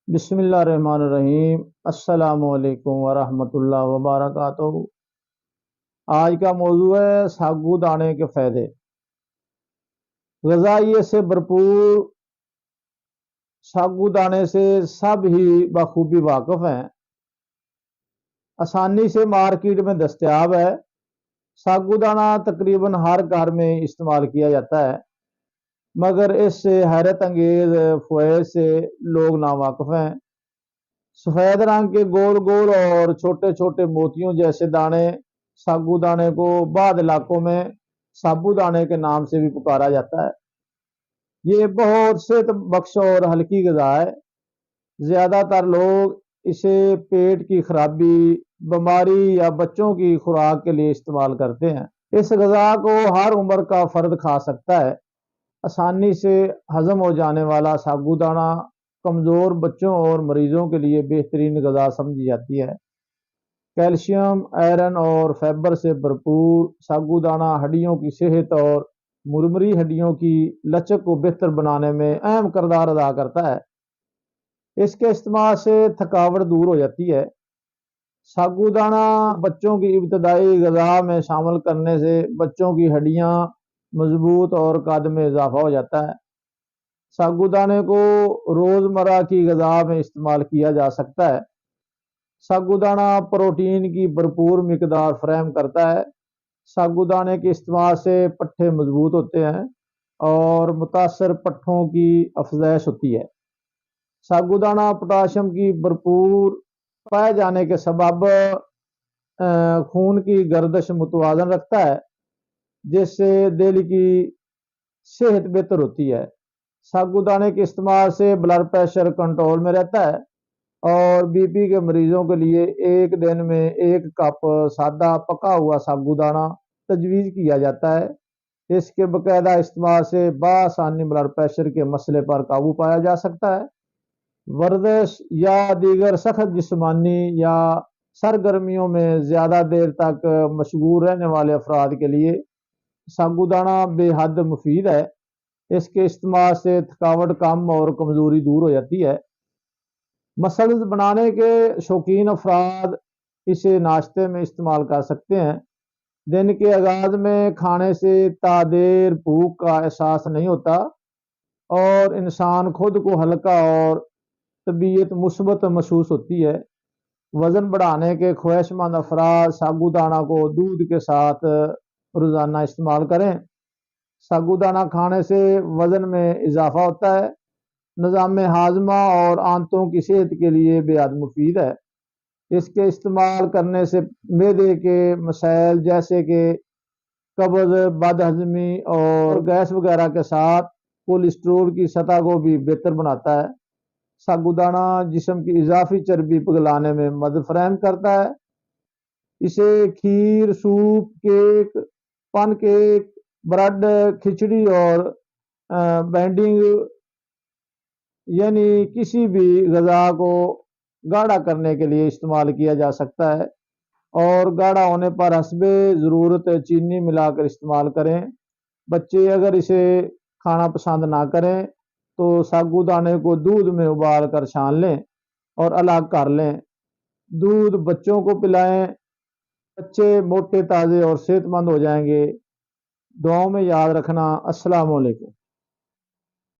बिस्मिल्लाहिर्रहमानिर्रहीम। अस्सलाम वालेकुम वरहमतुल्लाह वबरकातुहू। आज का मौजू है साबूदाने के फ़ायदे। ग़िज़ाइयत से भरपूर साबूदाने से सब ही बखूबी वाकिफ़ हैं। आसानी से मार्केट में दस्तयाब है। साबूदाना तकरीबन हर घर में इस्तेमाल किया जाता है, मगर इससे हैरत अंगेज़ फ़वाइद से लोग नावाकिफ़ हैं। सफ़ेद रंग के गोल गोल और छोटे छोटे मोतियों जैसे दाने साबूदाने को बाद इलाकों में साबूदाने के नाम से भी पुकारा जाता है। ये बहुत सेहत बख्श और हल्की ग़िज़ा है। ज़्यादातर लोग इसे पेट की खराबी, बीमारी या बच्चों की खुराक के लिए इस्तेमाल करते हैं। इस ग़िज़ा को हर उम्र का फ़र्द खा सकता है। आसानी से हज़म हो जाने वाला साबूदाना कमज़ोर बच्चों और मरीज़ों के लिए बेहतरीन ग़िज़ा समझी जाती है। कैल्शियम, आयरन और फाइबर से भरपूर साबूदाना हड्डियों की सेहत और मुरमुरी हड्डियों की लचक को बेहतर बनाने में अहम किरदार अदा करता है। इसके इस्तेमाल से थकावट दूर हो जाती है। साबूदाना बच्चों की इब्तदाई ग़िज़ा में शामिल करने से बच्चों की हड्डियाँ मजबूत और कद में इजाफा हो जाता है। साबूदाने को रोज़मर्रा की ग़िज़ा में इस्तेमाल किया जा सकता है। साबूदाना प्रोटीन की भरपूर मिकदार फराहम करता है। साबूदाने के इस्तेमाल से पट्ठे मजबूत होते हैं और मुतासर पट्ठों की अफजाइश होती है। साबूदाना पोटाशियम की भरपूर पाए जाने के सबब खून की गर्दिश मुतवाज़न रखता है, जिससे दिल की सेहत बेहतर होती है। साबूदाने के इस्तेमाल से ब्लड प्रेशर कंट्रोल में रहता है और बीपी के मरीजों के लिए एक दिन में 1 कप सादा पका हुआ साबूदाना तजवीज़ किया जाता है। इसके बाकायदा इस्तेमाल से बआसानी ब्लड प्रेशर के मसले पर काबू पाया जा सकता है। वर्जिश या दीगर सख्त जिस्मानी या सरगर्मियों में ज़्यादा देर तक मशगूल रहने वाले अफराद के लिए साबूदाना बेहद मुफीद है। इसके इस्तेमाल से थकावट कम और कमज़ोरी दूर हो जाती है। मसल्स बनाने के शौकीन अफराद इसे नाश्ते में इस्तेमाल कर सकते हैं। दिन के आगाज़ में खाने से तादेर भूख का एहसास नहीं होता और इंसान खुद को हल्का और तबीयत मुस्बत महसूस होती है। वज़न बढ़ाने के ख्वाहिशमंद अफराद साबूदाना को दूध के साथ रोज़ाना इस्तेमाल करें। साबूदाना खाने से वज़न में इजाफा होता है। निज़ाम हाज़मा और आंतों की सेहत के लिए बेहद मुफीद है। इसके इस्तेमाल करने से मैदे के मसाइल जैसे कि कब्ज़, बदहज़मी और गैस वगैरह के साथ कोलेस्ट्रोल की सतह को भी बेहतर बनाता है। साबूदाना जिस्म की इजाफी चर्बी पिघलाने में मदद फराहम करता है। इसे खीर, सूप, केक, पन केक, ब्रेड, खिचड़ी और बैंडिंग यानी किसी भी ग़िज़ा को गाढ़ा करने के लिए इस्तेमाल किया जा सकता है और गाढ़ा होने पर हस्बे ज़रूरत चीनी मिलाकर इस्तेमाल करें। बच्चे अगर इसे खाना पसंद ना करें तो साबूदाने को दूध में उबाल कर छान लें और अलग कर लें। दूध बच्चों को पिलाएं। बच्चे मोटे, ताज़े और सेहतमंद हो जाएंगे। दुआओं में याद रखना। अस्सलाम वालेकुम।